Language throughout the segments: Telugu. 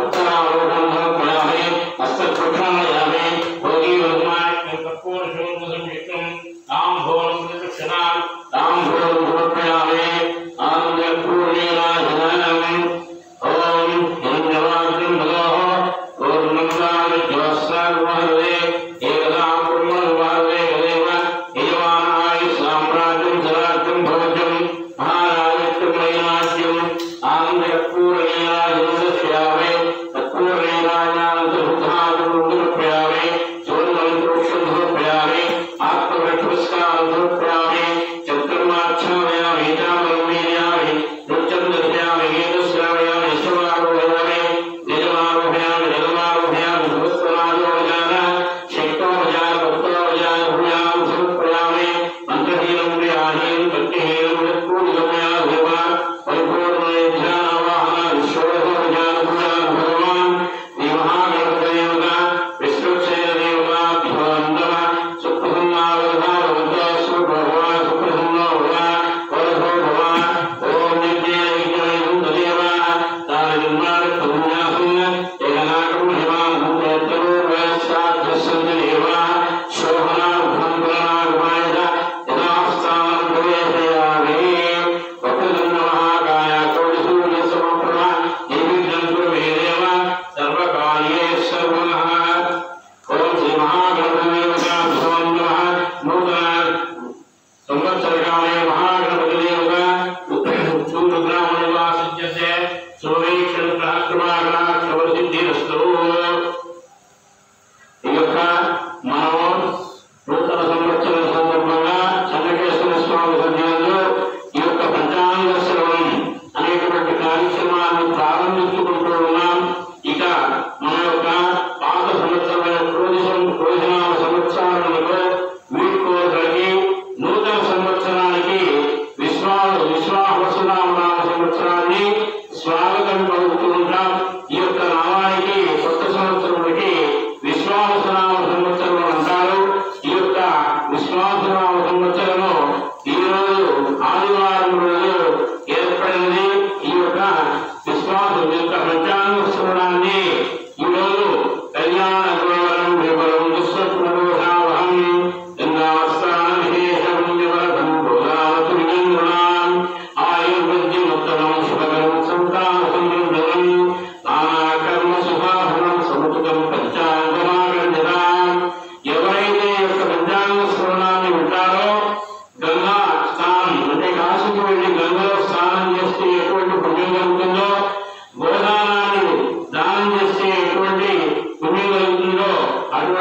उत्तरावलोकन प्रयावे हस्त प्रक्षालयावे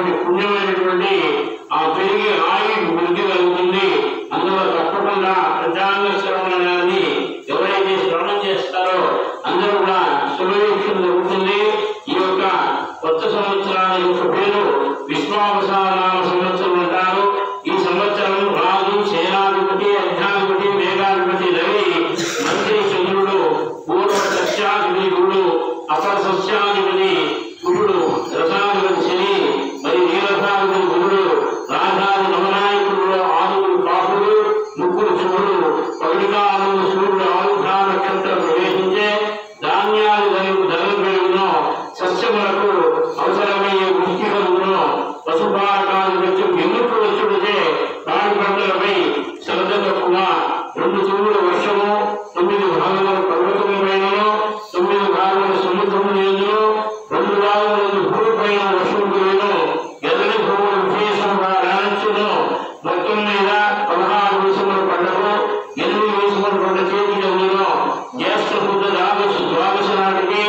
చేసినటువంటి పుణ్యమైనటువంటి ఆ పెరిగి ఆయుష్ వృద్ధి కలుగుతుంది. అందులో తప్పకుండా ప్రజాంగ శ్రవణాన్ని ఎవరైతే శ్రవణం చేస్తారో అందరూ కూడా శుభవీక్షణ జరుగుతుంది. ఈ యొక్క కొత్త సంవత్సరాల యొక్క పేరు విశ్వావసానామ సంవత్సరం అంటారు. ఈ సంవత్సరం రాజు, సేనాధిపతి, అధ్యాధిపతి, మేఘాధిపతి రవి, మంత్రి చంద్రుడు, పూర్వ సస్యాధిపతి గురుడు, అపర సస్యాధిపతి కుజుడు, రసాధిపతి శని, మరి నీరసాధిపతి గురుడు, రాజాది నవనాయకుడు ఆదుగుడు కాకుడు, ముగ్గురు శుభుడు, పగడికాలు సూర్యుడు ఆరుధా నక్షత్రం ప్రవేశించే ధాన్యాలు ధరలు పెరుగును, సస్యములకు అవసరమయ్యే వృష్టి కలుగును, పశుపాలకాలు వచ్చి ఎన్నుకు వచ్చుడితే పాడి పంటలపై శ్రద్ధ తక్కువ. 2 తూముల వర్షము, 9 భాగముల పర్వతము పైనను, 9 భాగముల సముద్రము ఎందును, 2 భాగముల భూమి పైన వర్షం కురియును. ఎర్రని భూములు విశేషంగా రాణించును. మొత్తం మీద 16 వేసముల పంటకు 8 వేసముల పంట చేతికి అందును. జ్యేష్ఠ శుద్ధ ద్వాదశ నాటికి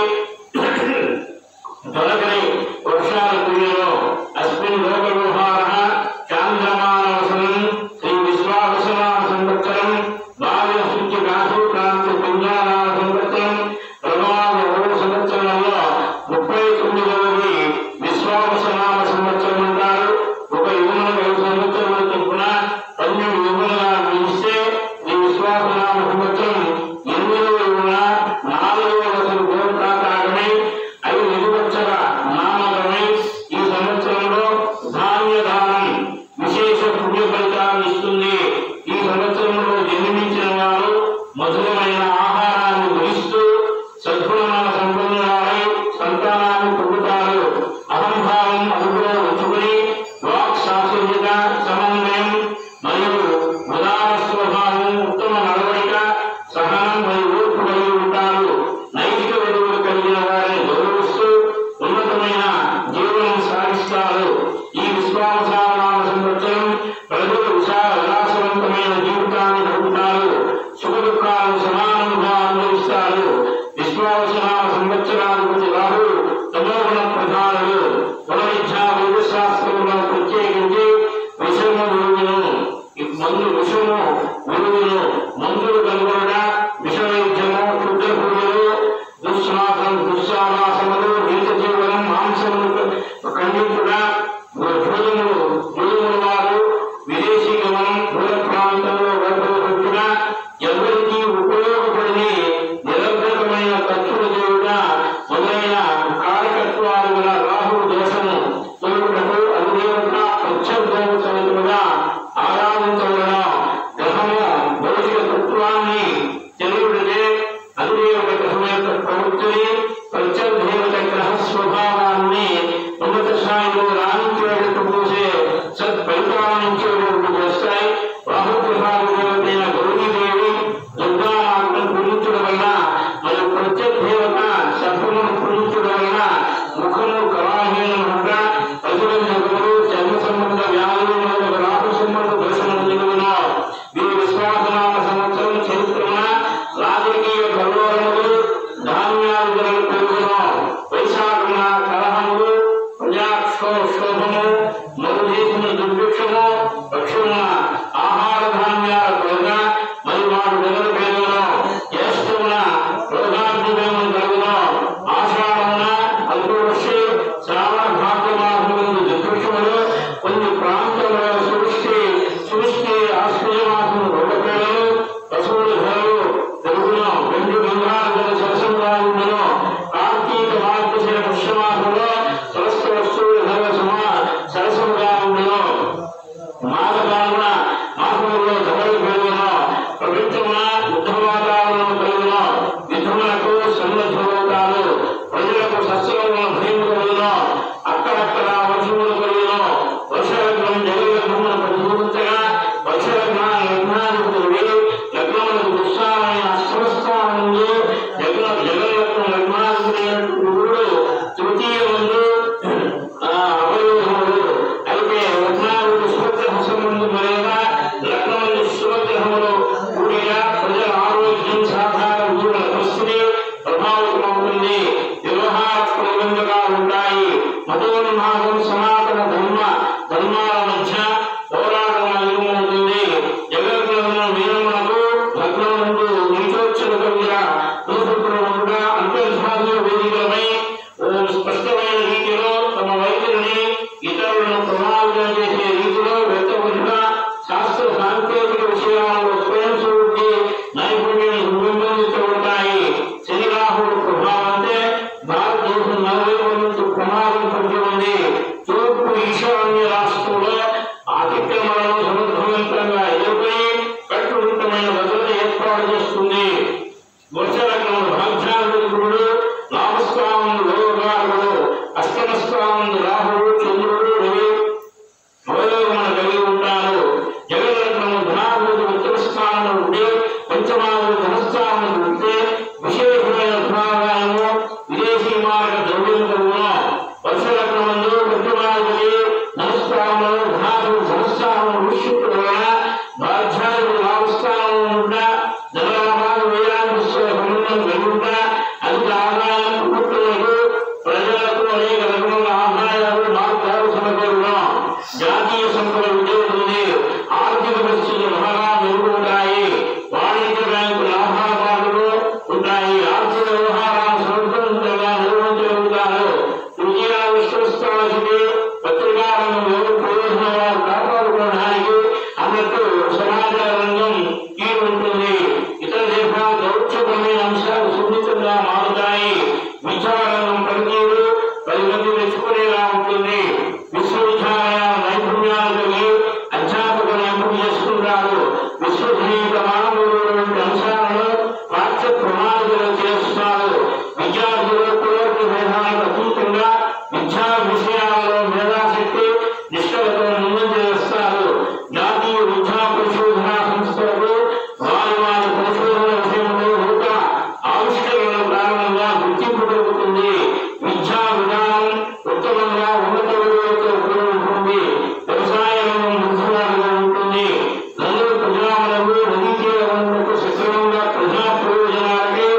తొలగని వర్షాలు కురియును. అస్మిన్ లోక వ్యవహార చాంద్రమానవసనం శ్రీ విశ్వావసనామ సంవత్సరం భావ్య సూచ్య కాసు క్రాంతి పింజానామ సంవత్సరం ప్రమాద 2 సంవత్సరంలో 39వ విశ్వావసనామ సంవత్సరం అంటారు. ఒక యుగములకు 5 సంవత్సరముల చొప్పున 12 యుగములుగా విధిస్తే ఈ విశ్వావసనామ సంవత్సరం 8వ యుగమున 4వ దశలు గోప్రాకారమై 5 నిలువచ్చల నామకమై ఈ సంవత్సరంలో ధాన్య దానం విశేష పుణ్య ఫలితాన్ని ఇస్తుంది. ఈ సంవత్సరంలో జన్మించిన వారు మధురమైన ఆహారాన్ని భరిస్తూ సద్గుణమైన సంపన్నులై సంతానాన్ని పొందుతారు. అహంభావం అదుపులో ఉంచుకుని వాక్ శాస్త్రీయత, సమన్వయం మరియు ఉదార స్వభావం, ఉత్తమ నడవడిక, సహనం మరియు ఓర్పు కలిగి ఉంటారు. నైతిక విలువలు కలిగిన వారిని గౌరవిస్తూ ఉన్నతమైన జీవనం సాగిస్తారు. ఈ విశ్వావసానామ సంవత్సరం ప్రజలు విలాసవంతమైన జీవితాన్ని గడుపుతారు. సుఖ దుఃఖాలు సమానంగా అనుభవిస్తారు. విశ్వావసనామ సంవత్సరాధిపతి రాహు తమోగుణ ప్రధానుడు. పునరిచ్ఛ వైద్యశాస్త్రంలో ప్రత్యేకించి విషము విరుగును, మందులు కనుగొనడ, విషవైద్యము, క్షుద్ర పూజలు, దుశ్శాసనములు, నీత జీవనం, మాంసములు ఖండించుట, నిష్ఠలతో ముందుకు చేస్తారు. జాతీయ విద్యా పరిశోధన సంస్థలకు వారి వారి పరిశోధన విషయంలో నూతన ఆవిష్కరణ కారణంగా గుర్తింపు పెరుగుతుంది. విద్యా విధానం ఉత్తమంగా ఉన్నత విలువలతో కూడి ఉంటుంది. వ్యవసాయ రంగం ముందుగా ఉంటుంది. నదులు ప్రజామలకు నదీ తీర వనరులకు సక్రమంగా ప్రజా ప్రయోజనాలకి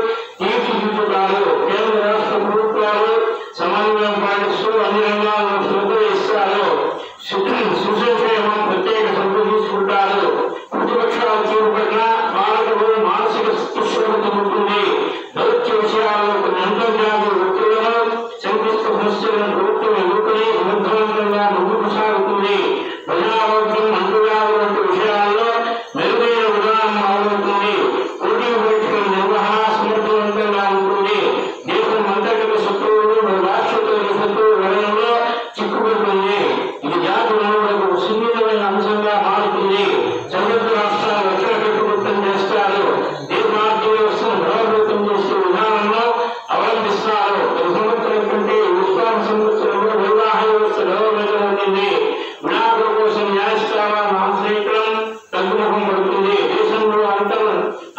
తీర్చిదిద్దుతారు. కేంద్ర రాష్ట్ర ప్రభుత్వాలు సమన్వయం పాటిస్తూ అన్ని రంగాలను శ్రద్ధ ఇస్తారు. సుసంక్షేమం ప్రత్యేక శ్రద్ధ తీసుకుంటారు. ప్రతిపక్షాలు చేపట్టిన పాలకులు మానసిక స్థితిశ్రమత ఉంటుంది. దౌత్య విషయాల్లో కొన్ని అంతర్జాతీయ ఒత్తిళ్లను సంక్లిష్ట సమస్యలను ప్రభుత్వం ఎదుర్కొని సమర్థవంతంగా ముందుకు సాగుతుంది. ప్రజారోగ్యం అంటువ్యాధుల వంటి విషయాల్లో మెరుగైన విధానం మొదలవుతుంది. పోటీ పరీక్షల నిర్వహణ సమర్థవంతంగా ఉంటుంది. దేశం అంతర్గత శత్రువులు రాష్ట్ర శత్రువుల వలయంలో చిక్కుపడుతుంది. ఇది జాతి వనరులకు సున్నితమైన అంశంగా మారుతుంది. సంయుక్త రాష్ట్రాలు రక్షణ కట్టుబట్టం చేస్తారు. దేశ ఆర్థిక వ్యవస్థను బలోపేతం చేసే విధానంలో అవలంబిస్తారు. ఒక సంవత్సరం కంటే ఉత్పాదన సంవత్సరంలో నిర్వాహ వ్యవస్థ బలోపేతం అవుతుంది. వినాయకుల కోసం న్యాయస్థానాలను ఆశ్రయించడం తగ్గుముఖం పడుతుంది. దేశంలో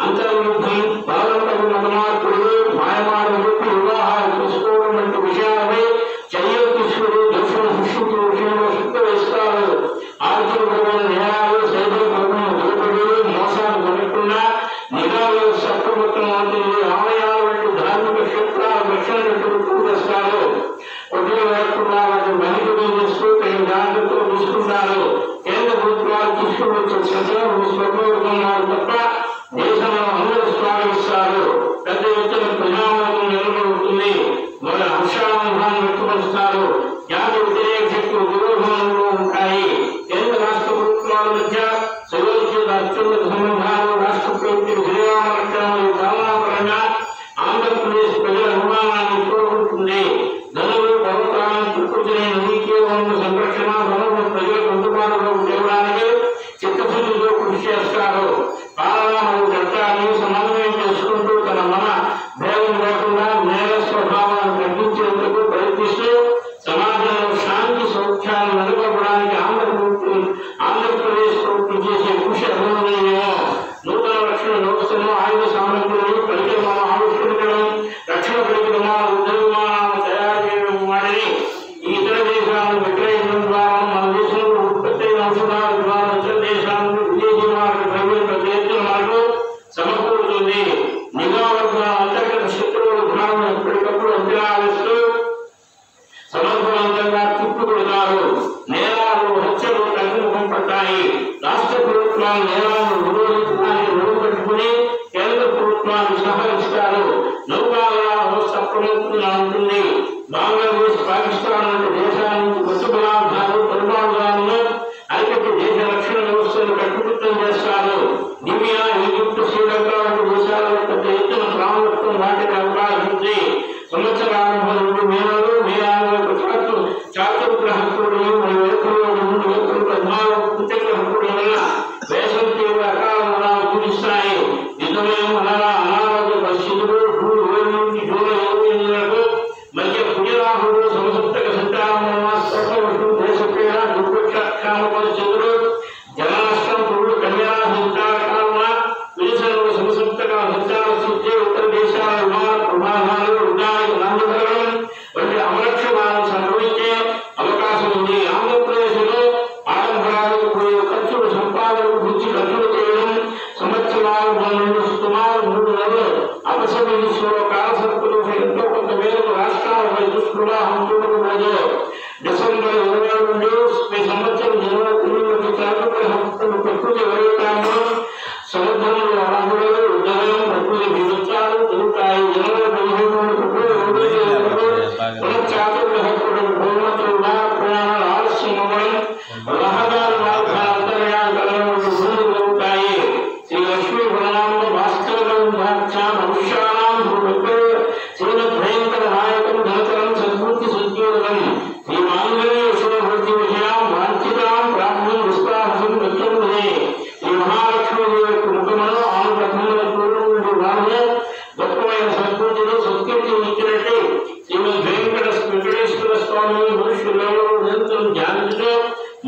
అంతర్యుద్ధం, బలవంతపు మత మార్పులు, మాయమాటలు, వివాహాలు చేసుకోవడం వంటి విషయాలపై చర్యలు తీసుకుని దోషులను శిక్షించే విషయంలో శిక్ష వేస్తారు. ఆర్థికపరమైన నేరాలు, సైబర్ పరమైన దోపిడీలు, మోసాలు జరగకుండా నిఘా వ్యవస్థ అప్రమత్తం అవుతుంది. ఆలయాల వంటి ధార్మిక క్షేత్రాల రక్షణ కట్టుబడుతూ తెస్తారు. కొట్టులు లేకుండా వాటిని బహిర్గతం చేస్తూ తగిన జాగ్రత్తలు తీసుకుంటారు. కేంద్ర ప్రభుత్వాలు తీసుకువచ్చే చర్చలు స్వతంత్రున్నారు తప్ప దేశంలో అందరూ స్వాగతిస్తారు. పెద్ద ఎత్తున ప్రజామతం నిలబడుతుంది. వాళ్ళ హర్షానందాన్ని వ్యక్తపరుస్తారు. జాతి వ్యతిరేక శక్తులు దురోహంలో ఉంటాయి. కేంద్ర రాష్ట్ర ప్రభుత్వాల మధ్య సయోచిత అత్యున్నత సంబంధాలు రాష్ట్ర ప్రభుత్వం శ్రీరామరక్షణ పాలనాపరంగా ఆంధ్రప్రదేశ్ ప్రజల నిర్మాణాన్ని కోరుకుంటుంది. ధనులు పర్వతాలను ప్రకృతిని నదీకే ఉన్న సంరక్షణ ధనులు ప్రజలకు అందుబాటులో తేవడానికి చిత్తశుద్ధితో కృషి చేస్తారు. పాలన మరియు చట్టాన్ని సమన్వయం చేసుకుంటూ తన మన భేదం లేకుండా నేర స్వభావాన్ని తగ్గించేందుకు ప్రయత్నిస్తూ సమాజంలో శాంతి సౌఖ్యాన్ని నెలకొల్పడానికి ఆంధ్రప్రదేశ్ ప్రభుత్వం చేసే కృషి అభినందనీయమో. నూతన రక్షణ వ్యవస్థను ఆయుధ సామగ్రిని పరికరమాలను ఆవిష్కరించడం, రక్షణ పరికరమాల యుద్ధ విమానాలను తయారు చేయడం వాటిని ఇతర దేశాలను విక్రయించడం ద్వారా మన దేశంలో ఉత్పత్తి అయిన ఔషధాల ద్వారా ఇతర దేశాలను విదేశీ మార్గ ద్రవ్యం పెద్ద ఎత్తున మనకు సమకూరుతుంది. నిఘా వర్గాల అంతర్గత శత్రువుల జ్ఞానం ఎప్పటికప్పుడు అంచనా వేస్తూ సమర్థవంతంగా తిప్పుకొడతారు. నేరాలు, హత్యలు తగ్గుముఖం పట్టాయి. రాష్ట్ర ప్రభుత్వాలు నేరాలను నిరోధించడానికి నడుము కట్టుకుని కేంద్ర ప్రభుత్వాన్ని సహకరిస్తారు. నౌకాదళ వ్యవస్థ అప్రమత్తంగా ఉంటుంది. బంగ్లాదేశ్, పాకిస్తాన్ వంటి దేశాల నుంచి వస్తు పదార్థాలు, పరిమాణాలను అరికట్టి దేశ రక్షణ వ్యవస్థను కట్టుదిట్టం చేస్తారు. లిబియా, ఈజిప్ట్, శ్రీలంక వంటి దేశాల పెద్ద ఎత్తున ప్రాముఖ్యం వాటికి అవకాశం ఉంది. సంవత్సరారంభం నుండి మేళలు, మేళాలకు చాతుర్గ్రహకుడు మరియు ఏకలు 14 కృతజ్ఞ హక్కుల వల్ల వేసవి తీవ్ర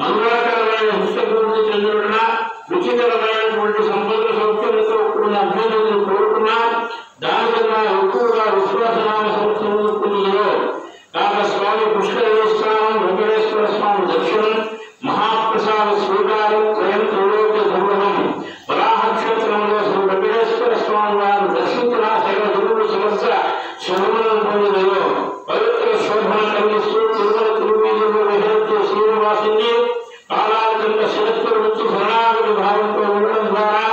మంగళకరమైన హింసభివృద్ధి చెందుతున్న రుచికరమైనటువంటి సంపద సౌఖ్యములతో కూడిన అభ్యున్నతిని కోరుకున్నా దానికన్నా ఎక్కువగా విశ్వాసనామ సంవత్సరంలో కూడినలో కాక స్వామి పుష్కరేశ్వరం వెంకటేశ్వర స్వామి దర్శనం మహాప్రసాద స్వీకారం స్వయం త్రైలోక్య దుర్లభం వరాహ క్షేత్రంలో శ్రీ వెంకటేశ్వర స్వామి వారిని దర్శించిన సకల గురువులు సమస్య శోభనం పొందినలో పవిత్ర శోభన కలిగిస్తూ తిరుమల తిరువీధుల్లో విహరించే శ్రీనివాసుని కాలాచంద్ర శిరస్సుల నుంచి శరణాగతి భావంతో ఉండడం ద్వారా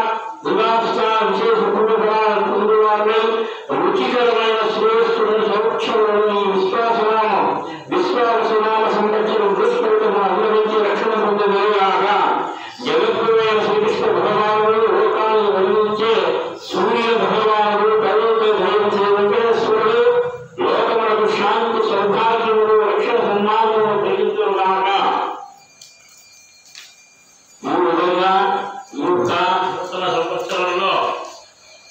దుర్గాస్థాన విశేష పుణ్యఫలాలను పొందువారిని రుచికరమైన శ్రేష్ఠులను సౌక్షములను ఈ విశ్వాసనామ సంవత్సరం దుష్కృతము అనుభవించి రక్షణ పొందగలిగాక జగద్గురైన శ్రీకృష్ణ భగవానుడు లోకాలను వదిలించే సూర్య భగవానుడు కరుణతో ధరించే వెంకటేశ్వరుడు లోకములకు శాంతి సౌభాగ్యములు రక్షణ సన్మానములను కలిగించుగాక. ఈ విధంగా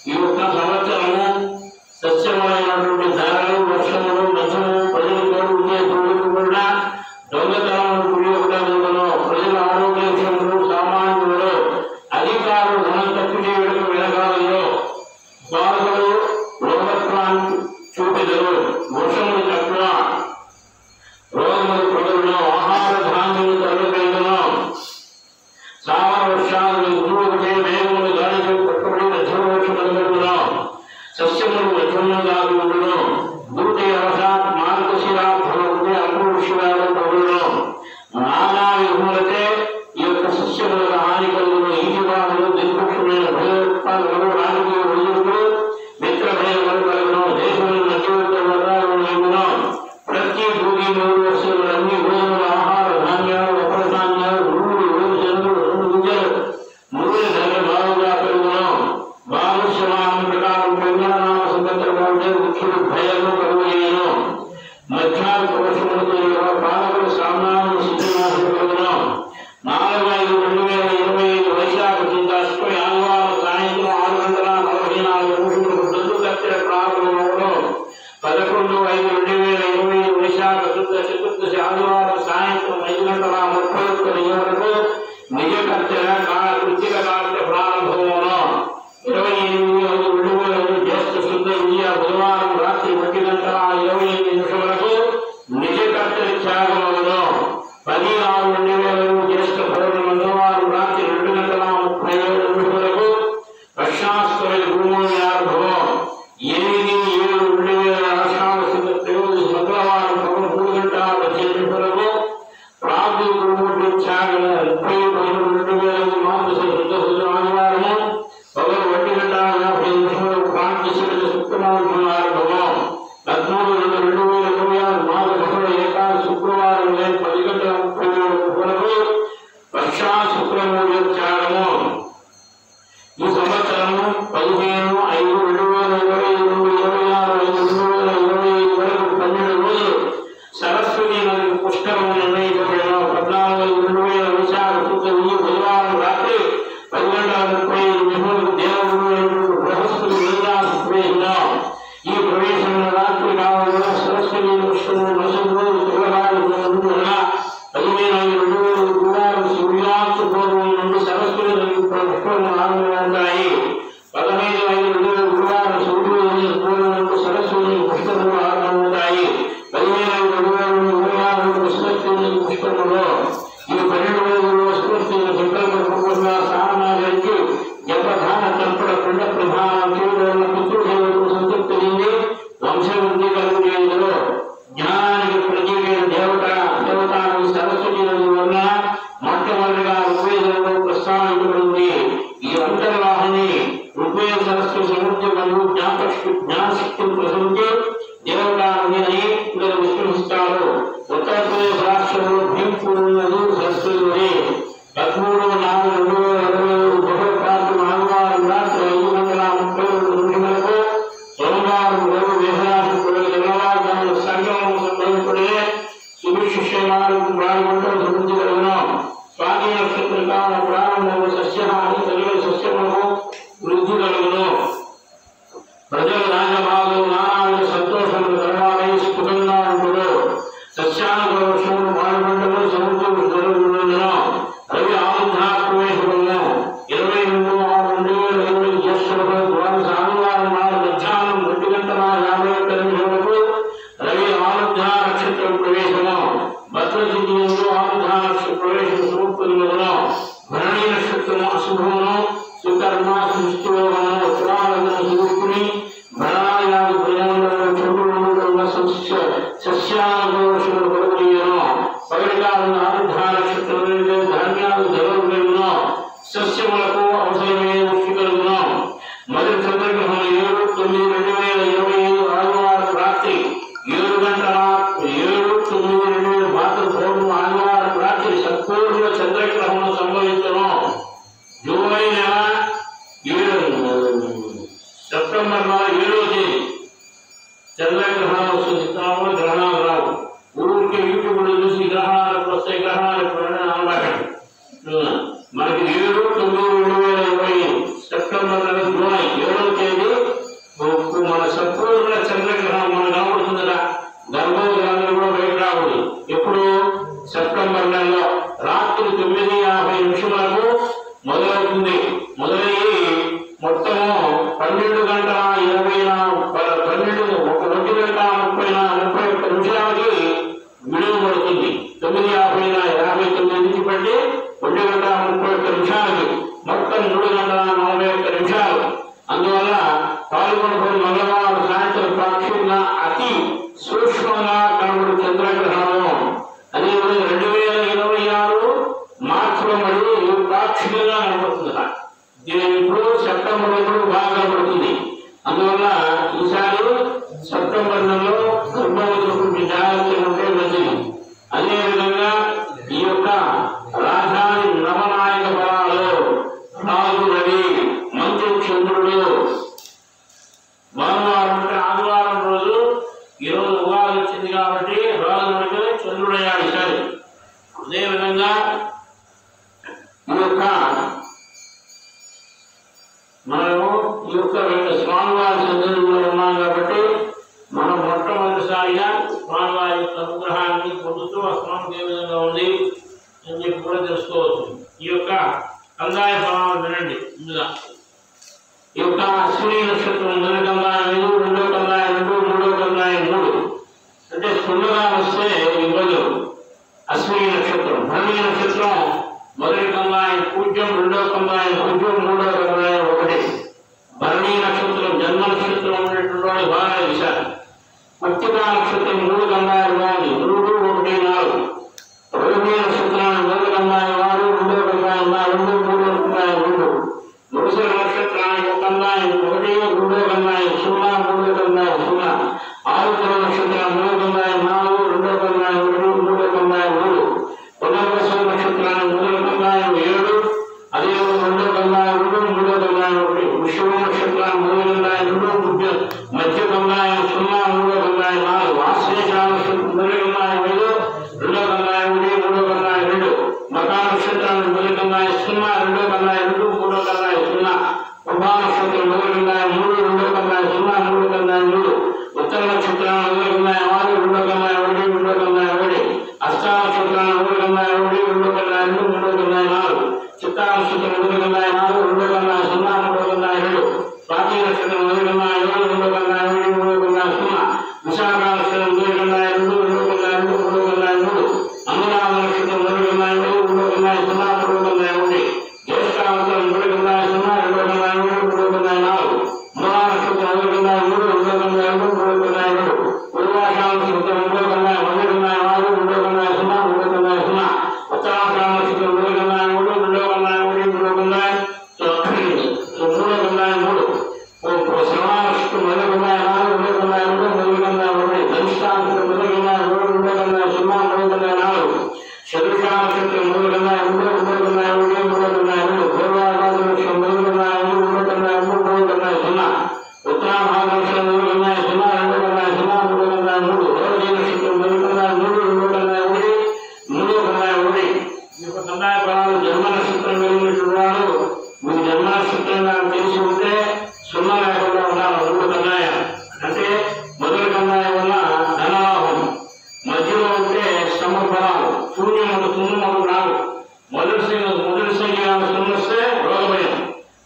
ఈ యొక్క సంవత్సరము సస్యమైనటువంటి ధరలు వర్షములు మధ్యము ప్రజలు కోరుకునే తోడుకుండా దొంగతనములు కుడియొకటందులో ప్రజల ఆరోగ్య విషయంలో సామాన్యులలో అధికారులు ధనం తప్పు చేయడం వెనకాలలో బాధలు లోకత్వాన్ని చూపెదరు వర్షములు తక్కువ రోగములు ప్రజలను ఆహార ధాన్యములు తరలిపోయినను సామర వర్షాలు గురువుకే వేగములు గాలితో పట్టుబడి మధ్యవర్షములను సస్యములు మధ్యములు దాగుండును గురుటి అవసాత్ మార్గశిరార్థములకే అపూర్షిరాలు పగులను నానా విధములకే ఈ యొక్క సస్యములకు హాని కలుగును ఈజీవాదులు దిగ్పక్షమైన భయోత్పాదకులు రాజకీయ వృద్ధులు మిత్రభేదములు కలుగును దేశములు మధ్యవర్త వర్గాలు నిండును ప్రతి భూమి 3 వర్షములు అన్ని భూములు ఆహార ధాన్యాలు అపర ధాన్యాలు భూములు వేరుశనగలు 2 గింజలు మురుని ధర బాగుగా కలుగును బాలుష్యమానం ప్రకారం పెంగళనామ సంవత్సరము అంటే ముఖ్యులు భయము కలుగును మధ్యాహ్న వర్షములతో పాలకులు సామ్నాలు సిద్ధమాసం కలుగును 4/5/2025 వైశాఖ శుద్ధ అష్టమి ఆదివారం సాయంత్రం 6:44 దొడ్డు కత్తెర ప్రారంభంలో 11/5/2025 వైశాఖ శుద్ధ చతుర్దశి ఆదివారం సాయంత్రం 5:31 వరకు నిజ కత్తెర కృత్తిక కార్య ప్రారంభంలో 28/5/2025 జ్యేష్ఠ శుద్ధ విజయ బుధవారం రాత్రి 1:25 వరకు నిజ కత్తెర త్యాగములను 10/6/2025 జ్యేష్ఠ పౌర్ణమి మంగళవారం రాత్రి 2:37 వరకు పశ్చాస్తమైన భూముల ఆరంభం 8/7/2025 ఆషాఢ శుద్ధ త్రయోదశి మంగళవారం 3:18 వరకు ప్రాప్తి గురుమూర్తి త్యాగము 30/11/2025 మాంస శుద్ధ ఆదివారము 1:50 ప్రాంతి శుద్ధ శుక్రవారం ఆరంభం 13/2/2026 మాఘ బహుళ ఏకాదశి శుక్రవారం 10:37 వరకు పశ్చా శుక్రమూర్తి త్యాగము. ఈ సంవత్సరము 15/5/2025 వరకు 12 రోజులు సరస్వతి నదికి పుష్కరము నిర్ణయించబడిన 14/2025 విశాఖ శుద్ధ ప్రవేశ సమర్పణలో భరణీ నక్షత్రము అశుభమును సుకర్మ సృష్టియోగము ఉత్తరాలను చూసుకుని భరణాయాలు ప్రయాణంలో చోటులో సస్యాలను కొడుకును పగటికాలను ఆరుద్ర నక్షత్రంలో ధాన్యాలు జరుగును సస్యములకు అవసరమైన ముఖ్య కలుగును మొదటి చంద్రగ్రహం 7/9/2025 ఆదివారం రాత్రి 7:07/9/2000 మాత్రం పౌర్ణమి ఆదివారం రాత్రి సంపూర్ణ చంద్రగ్రహం సంభవించను. జూలై నెల సెప్టెంబర్ నెల 7వ తేదీ చంద్రగ్రహణం వస్తుంది. గ్రహణాలు రావు. ఊరికి యూట్యూబ్లో చూసి గ్రహణాలకు వస్తాయి, గ్రహణాలకు అనమాట. మనకి 7/9/2025 సెప్టెంబర్ నెల జూలై 7వ తేదీ మన సంపూర్ణ చంద్రగ్రహణం మనకు కనబడుతుందట. గర్భోదయాలు కూడా బయట రాకూడదు. ఎప్పుడు సెప్టెంబర్ నెలలో రాత్రి 9:50 మొదలవుతుంది. మొదలయ్యి మొత్తము 12:1:30 విడుదల పడుతుంది. 9:59 నుంచి పట్టి 1:31 మొత్తం 3:41. అందువల్ల పాల్గొనబడి మంగళవారం సాయంత్రం పాక్షికంగా అతి సూక్ష్మంగా కనబడు చంద్రగ్రహణము. అదేవిధంగా 2026 మార్చిలో మళ్ళీ పాక్షికంగా కనబడుతుంది. దీని ఇప్పుడు సెప్టెంబర్ నెలలో బాగా కనబడుతుంది. అందువల్ల ఈసారి సెప్టెంబర్ నెలలో గర్భవతులకు జాగ్రత్తగా ఉంటే మంచిది. అదేవిధంగా ఈ యొక్క రాజధాని నవనాయక బలాలు రాజు రవి, మంత్రి చంద్రుడు, భానువారం అంటే ఆదివారం రోజు ఈరోజు ఉగాది వచ్చింది కాబట్టి రాజు అంటే చంద్రుడయ్యాడు ఈసారి. అదేవిధంగా ఈ యొక్క మనము ఈ యొక్క స్వామివారి సన్నిధిలో ఉన్నాం కాబట్టి మనం మొట్టమొదటిసారిగా స్వామివారి యొక్క అనుగ్రహాన్ని పొందుతూ ఆ స్వామికి ఏ విధంగా ఉంది అని చెప్పి కూడా తెలుసుకోవచ్చు. ఈ యొక్క కందాయ ఫలాలు వినండి. ముందుగా ఈ యొక్క అశ్విని నక్షత్రం మొదటి కందాయం 5, రెండో కందాయం 2, మూడో కందాయం 3 అంటే సున్నగా వస్తే ఇబ్బందులు. అశ్విని నక్షత్రం, భరణి నక్షత్రం మొదటి కందాయం 0, రెండో కందాయం 0, మూడో కందాయం 1. భరణి నక్షత్రం జన్మ నక్షత్రం ఉన్నటువంటి వాడు బాగా విశాలి. మత్తికా నక్షత్రం 3 కందాయాలు బాగుంది. 3, 1, 4. రోహిణి నక్షత్రాన్ని మొదటి కందాయం 6, రెండో కందాయం 2, మూడో కందాయం 2. మృగశిర నక్షత్రానికి 1 కందాయం 1, రెండో కందాయం 0, మూడో కందాయం 0. ఆరుద్ర నక్షత్రం మొదటి కందాయం 4, రెండో కందాయం 1, మూడో కందాయం 3. పునర్వసు నక్షత్రానికి మొదటి కందాయం 7, అదేవిధంగా రెండో కందాయం 2, మూడో కందాయం 1. వృషభ నక్షత్రానికి మొదటి కందాయం 2, మధ్య కందాయం 0, మూడో కందాయం 4. ఆశ్లేష నక్షత్రం మొదటి కందాయం 5, రెండో కందాయం 1, మూడో కందాయం 2. మకా నక్షత్రానికి మొదటి కందాయం 0, రెండో కందాయం 2, మూడో కందాయం 0. ప్రభా నక్షత్రం మొదటి కందాయం 3, రెండో కందాయం 0, మూడో కందాయం 3. ఉత్తర నక్షత్రానికి మొదటి కందాయం 6, రెండో కందాయం 1, మూడో కందాయం 1. అష్టా నక్షత్రానికి మొదటి కందాయం 1, రెండో కందాయం 2, మూడో కందాయం 4. చిత్తా నక్షత్రం మొదటి కందాయం 4, రెండో కందాయం 0, మూడో కందాయం 2. స్వాతి నక్షత్రం మొదటి కందాయం 7, రెండో కందాయం 1, మూడో కందాయం 0. విశాఖ నక్షత్రం మొదటి కందాయం 2, రెండో కందాయం 2, మూడో కందాయం 3. అనురాధ నక్షత్రం మొదటి కందాయం 1, రెండో కందాయం 0, మూడో కందాయం 1. జ్యేష్ఠ నక్షత్రం మొదటి కందాయం 0, రెండో కందాయం 1, మూడో కందాయం 4. మూలా నక్షత్రం మొదటి కందాయం 3, రెండో కందాయం 2, మూడో కందాయం 2. పూర్వాష నక్షత్రం మొదటి కందాయం 1, రెండో కందాయం 6, రెండో కందాయం 0, మూడో కందాయం 0. ఉత్తరాషాఢ నక్షత్రం మొదటి కందాయం 1, రెండో కందాయం 1, మూడో కందాయం 3. శ్రవణ నక్షత్రం మొదటి కందాయం 4, రెండో కందాయం 2, మూడో కందాయం 1. ధనిష్ఠ నక్షత్రం మొదటి కందాయం 1, రెండో కందాయం 0, మూడో కందాయం 4. శతృష నక్షత్రం మొదటి కందాయం 1, రెండో కందాయం 1, మూడో కందాయం 2. పూర్వాభాద్ర నక్షత్రం మొదటి కందాయం 1, రెండో కందాయం 3, మూడో కందాయం 0. ఉత్తరాభాద్ర నక్షత్రం మొదటి కందాయం 0, రెండో కందాయం 0, మూడో కందాయం 3. రోహిణి నక్షత్రం మొదటి కందాయం 3, రెండో కందాయం 1, మూడో కందాయం 1. ఈ యొక్క కందాయ ఫలాలు జన్మ నక్షత్రం కలిగినటువంటి వాడు మీకు జన్మ నక్షత్రంగా తెలిసి ఉంటే 0 లేకుండా ఉండాలి. 3 కందాయం అంటే మొదటి కందాయం వల్ల ధనలాభం, మధ్యలో ఉంటే శ్రమ ఫలాలు, శూన్యం రాదు. మొదటి సంఖ్య 0 వస్తే రోగభయం,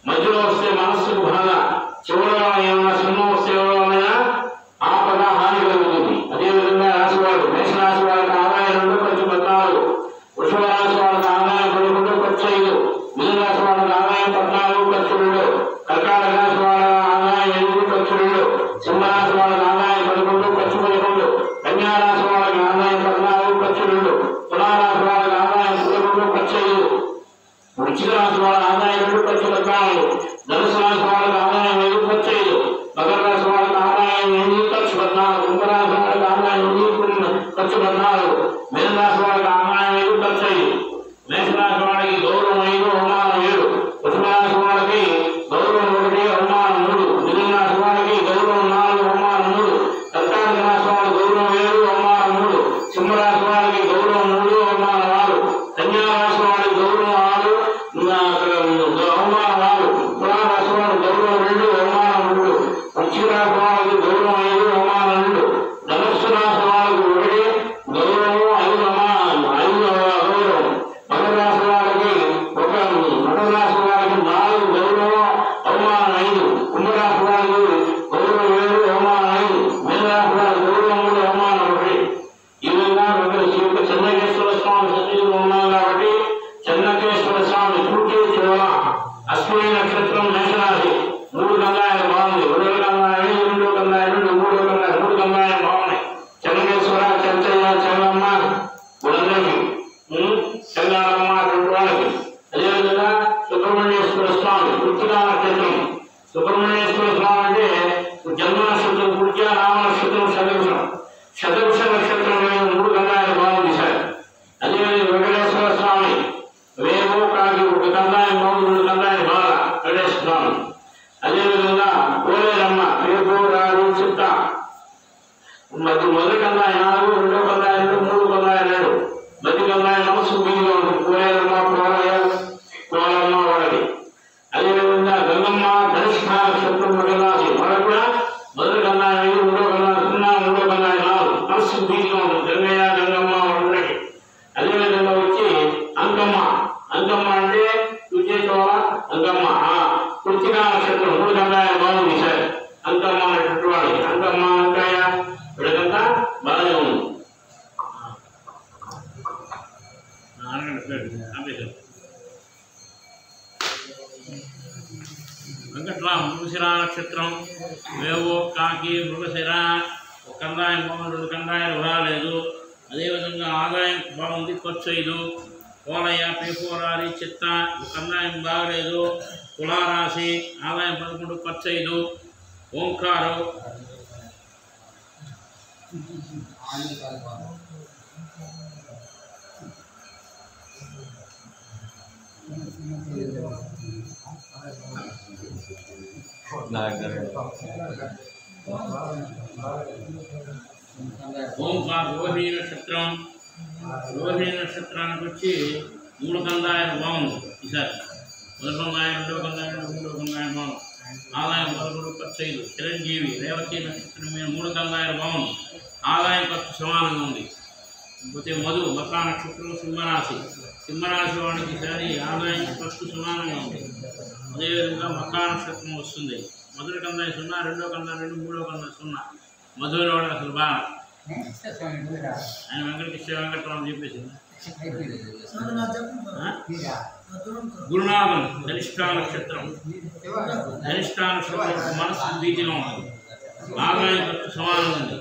మధ్యలో వస్తే మనస్సుకు బాధ, చివరిలో ఏమైనా 0 వస్తే ఎవరైనా ఆపద హాని కలుగుతుంది. అదేవిధంగా రాశివాడు మేషరాశి వారికి ఆదాయం 2, 14. వృషభ రాశి వారు వృశ్చిక రాశి వాళ్ళ ఆదాయం 2 ఖర్చు 14, ధనుసు రాశి వాళ్ళకి ఆదాయం 5 ఖర్చు 5, మకర రాశి వాళ్ళకి ఆదాయం 8 ఖర్చు 14, కుంభరాశి వాళ్ళకి ఆదాయం 8 ఖర్చు 14, మీన రాశి వాళ్ళకి ఆదాయం 5 ఖర్చు 5, మేషరాశి వాళ్ళకి గౌరవం 5 అవమానం 7, వృషభ రాశి వాళ్ళకి గౌరవం 1 అవమానం 3, మిథున రాశి వాళ్ళకి గౌరవం 4 అవమానం 3, కర్కాటక రాశి వాళ్ళకి గౌరవం 7 అవమానం 3, సింహరాశి వాళ్ళకి గౌరవం 3 అవమానం 6, కన్యా రాశి వాళ్ళకి గౌరవం 6 అవమానం 6, తులా రాశి వాళ్ళకి గౌరవం 2 అవమానం 2, వృశ్చిక రాశి వాళ్ళకి గౌరవం 5 అవమానం 2, ధనుస్సు రాశి వాళ్ళకి 1 గౌరవం 5 అవమానం 5 గౌరవం, మకర రాశి వాళ్ళకి 4 గౌరవం అవమానం 5, కుంభరాశి వాళ్ళకి గౌరవం 7 అవమానం 5, మీన రాశి వాళ్ళకి గౌరవం 3 అవమానం 1. ఈ విధంగా చెన్నకేశ్వర స్వామి సన్నిధిలో ఉన్నాం కాబట్టి చెన్నకేశ్వర స్వామి పూర్తి చివర అశ్విని నక్షత్రం మేషరాశి 3 గంగాయలు బాగుంది, 2 గంగాయలు 2 గంగాయలు 3 గంగాయలు 3 గంగాయలు బాగున్నాయి. చెన్నకేశ్వర చెంచయ్య చెల్లమ్మ గుడందరికి చెల్లారమ్మ అటువంటి వాళ్ళకి. అదేవిధంగా సుబ్రహ్మణ్యేశ్వర స్వామి కృతికా నక్షత్రం. సుబ్రహ్మణ్యేశ్వర స్వామి అంటే జన్మ నక్షత్రం పూర్తి, రామ నక్షత్రం శతభిష నక్షత్రం 3 గంగాయలు బాగుంది సార్. అదేవిధంగా వెంకటేశ్వర స్వామి వేమో కాకి 1 గంగాయం బాగుంది, 2 గంగాయం బాగా వెంకటేశ్వర స్వామి. అదేవిధంగా కోలేరమ్మ రేపు రాదు చిత్త మొదటి గంగాయం 4, 2 గంగాయాలు 3 గంగాయాలు 7, మధ్య గంగాయం మనసు మీదుగా ఉంటుంది. కోలేరమ్మ కోలమ్మ వాళ్ళకి. అదేవిధంగా గంగమ్మ ధనిష్ఠ నక్షత్రం రాశి వాళ్ళకు కూడా మొదటి గంగాయం 5, 2 గంగాయం 0, 3 గంగాయం 4 మనసు మీదుగా ఉంటుంది. గంగయ్య గంగమ్మ వాళ్ళకి. అదేవిధంగా వచ్చి అంకమ్మ అంటే విజయచోళ అంకమ్మ కృతికా నక్షత్రం 3 గంగాయాలు బాగుంది సార్. అంకమ్మ అనేటువంటి వాళ్ళకి అంకమ్మ అంకయ్య వీళ్ళకంతా బాగానే ఉంది. వెంకట్రామ్ మృగశిర నక్షత్రం వేవో కాకి మృగశిర 1 గంగాయం బాగుంది, 2 గంగాయాలు రాలేదు. అదేవిధంగా ఆదాయం బాగుంది, ఖర్చు 5, కోలయ్య పేపోరారి చిత్త 1 గంగాయం బాగలేదు. తులారాశి ఆదాయం 11 ఖర్చు 5, ఓంకారు ఓంకార్ రోహిణి నక్షత్రం. రోహిణి నక్షత్రానికి వచ్చి 3 గంగాయాలు బాగుంది ఈసారి. 1 గంగాయం 2 గంగాయం 3 గంగాయం బాగుంది. ఆదాయం 11 ఖర్చు 5. చిరంజీవి రేవతి నక్షత్రం మీద 3 గంగాయాలు బాగుంది. ఆదాయం ఖర్చు సమానంగా ఉంది. పోతే మధు మకా నక్షత్రం సింహరాశి వాడికి ఈసారి ఆదాయం ఖర్చు సమానంగా ఉంది. అదేవిధంగా మకా నక్షత్రం వస్తుంది. మొదటి గంగాయం 0, 2 గంగాయం 2, 3 గంగాయం 0. మధువుల వాడు అసలు బాగా ఆయన వెంకటరామ చెప్పేసి గురునాథం ధనిష్ఠ నక్షత్రం మనసు బీజంగా ఉంటుంది. ఆదాయం ఖర్చు సమానంగా ఉంది.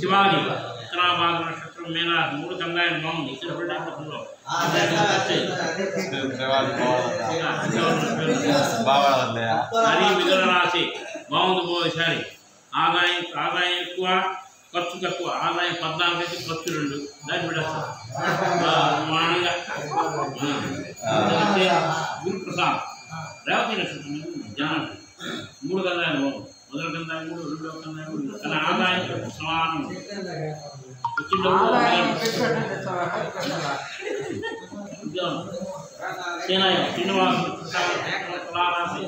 శివాజీ ఉత్తరాభాగ నక్షత్రం మీన 3 గంగాయం బాగుంది. ఇతర బిడ్డలో హరి మిథున రాశి బాగుంది. పోయిసారి ఆదాయం ఎక్కువ ఖర్చు తక్కువ. ఆదాయం 14 అయితే ఖర్చు 2. దాన్ని బిడ్డేస్తారు మానంగా. గురుప్రసాద్ రేవతి నక్షత్రం జనం 3 గంగాయాలు బాగుంది. మొదటి గంగాయం 3, 2 గంగాయం 3. కానీ ఆదాయం ఖర్చు సమానం. సేనయ్య శ్రీనివాస తులారాశి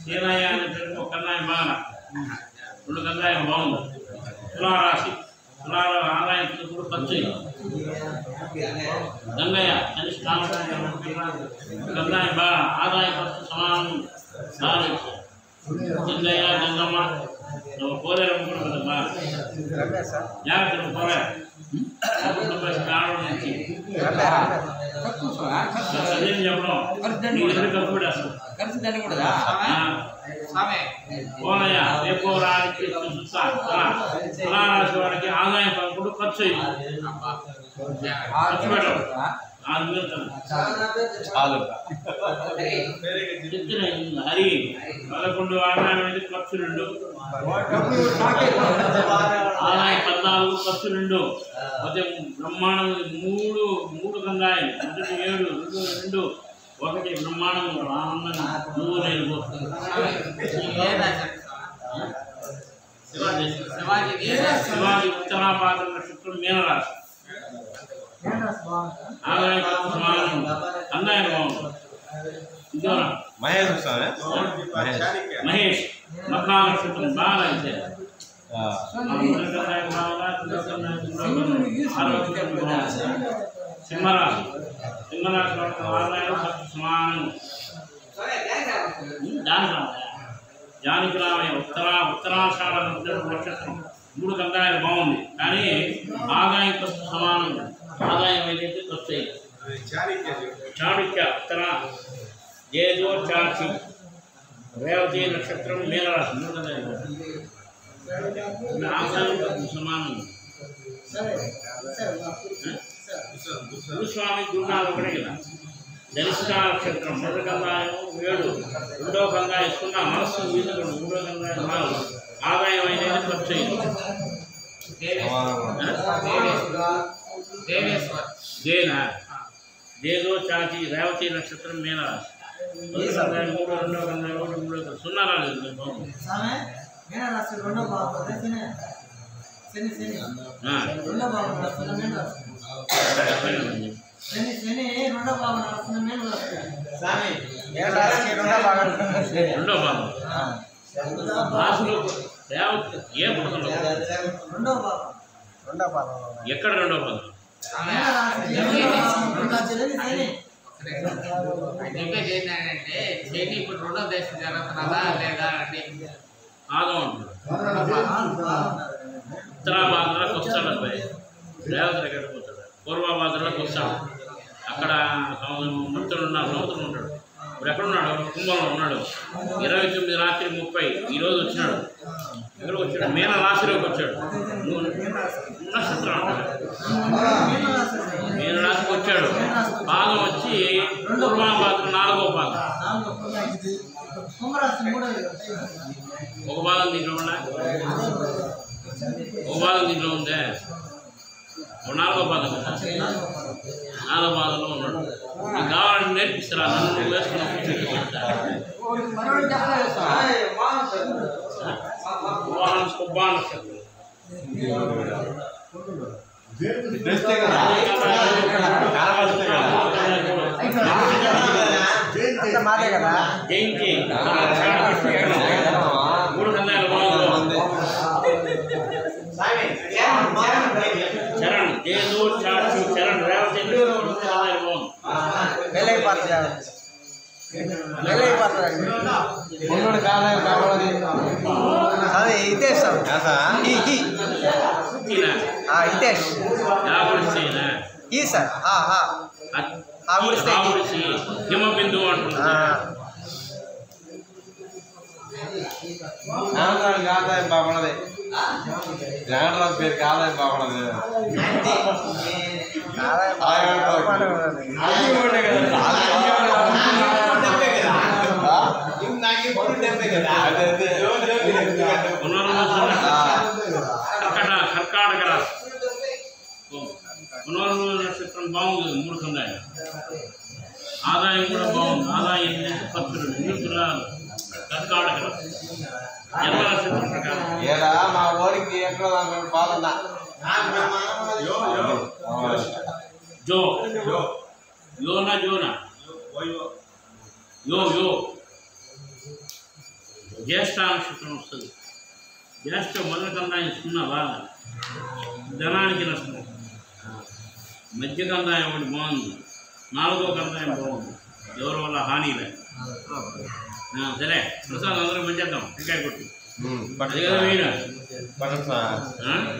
సేనయ్య అనే 1 గంగాయం బాగా 2 గంగాయం బాగుంది. తులారాశి ఆదాయం ఖర్చు గంగయ్య కనిష్ట గంగాయం బాగా ఆదాయం ఖర్చు సమానం. గంగయ్య గంగమ్మ కోలేరమ్మ కూడా కదా బాగా జాగ్రత్త కోలేరు కారణం నుంచి కోలయ్య రేపో రానికి తులారాశి వారికి ఆదాయం 11 ఖర్చు ఖర్చు పెట్టడం. హరి 11 ఆదాయం ఖర్చు 2 ఆదాయం 14 ఖర్చు 2 ಮತ್ತೆ బ్రహ్మాండం 3 గంగాయం 7 2 1 బ్రహ్మాండం ఆనందంగా 3 నేను శివాజీ ఉత్తరాపాద నక్షత్రం మీనరాశి ఆదాయం సమానం అన్నాయన మహేష్ మఖా నక్షత్రం బాగా ఇచ్చారు సింహరాశి ఆదాయం సమానం జానికి రామయ్య ఉత్తరాషాఢ నక్షత్రం 3 గంగాయలు బాగుంది కానీ ఆదాయం సమానం ఆదాయం అయితే వస్తాయి చాణుక్య ఉత్తర జేజో చాచి రేవతి నక్షత్రం మీనరాశి 3 గంగాయలు ఆదాయం సమానం గురుస్వామి గురునాథ్ ఒకటే కదా ధనిష్ట నక్షత్రం 1 గంగాయం 7 2వ గంగాయం 0 మనస్సు మీద 3వ గంగాయం 4 ఆదాయం అనేది ఖర్చు జేదో చాచి రేవతి నక్షత్రం మీనరాశి 1 గంగాయం 3 2వ గంగాయం 1 3 0 రాలేదు రెండో భాగం ఏ పుస్తకంలో ఎక్కడ రెండో భాగం ఇప్పుడు 2వ దేశం జరుగుతున్నదా లేదా అంటే ఆగం ఉత్తరాభాద్రలోకి వస్తాడు అబ్బాయి రేవతి ఎక్కడికి పోతాడు పూర్వభాద్రలోకి వస్తాడు అక్కడ మంత్రులు ఉన్నారు నౌతులు ఉంటాడు ఇప్పుడు ఎక్కడున్నాడు కుంభంలో ఉన్నాడు 29 రాత్రి 30 ఈరోజు వచ్చినాడు ఎక్కడికి వచ్చాడు మీన రాశిలోకి వచ్చాడు నక్షత్రం అంటాడు మీన రాశికి వచ్చాడు భాగం వచ్చి పూర్వభాద్ర 4వ భాగం ఒక భాగం దీంట్లో ఉందా ఒక భాగం దీంట్లో ఉందే 4వ భాగం 4వ భాగంలో ఉన్నాడు నీకు కావాలని నేర్పిస్తారా నన్ను వేసుకున్న జయంతి 3 గంగాల బాగుంది చరణ్ జేదో చాచి చరణ్ రేవతి హిమబిందు అంటున్నాడు ఆదాయం బాగున్నది జాగ్రత్త పేరుకి ఆదాయం బాగున్నది కర్కాటక రాశి పునర్వసు నక్షత్రం బాగుంది 3 గంగాయం ఆదాయం కూడా బాగుంది ఆదాయం ఖర్చులు 2 కర్కాటక రాశి జన్మ నక్షత్రం ప్రకారం మా ఊరికి ఎక్కడ బాగుందా జో యోనా జోనా యో జ్యేష్ఠ నక్షత్రం వస్తుంది జ్యేష్ఠ 1 గంగాయం 0 బాగా ధనానికి నష్టం మధ్య గంగాయం ఒకటి బాగుంది 4వ గంగాయం బాగుంది ఎవరి వల్ల హాని లేదు సరే ప్రసాద్ అందరూ మంచేద్దాం ఇంకా కొట్టి అది కదా మెయిన్ సంవత్సరం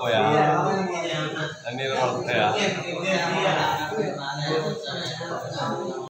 పోయా అన్ని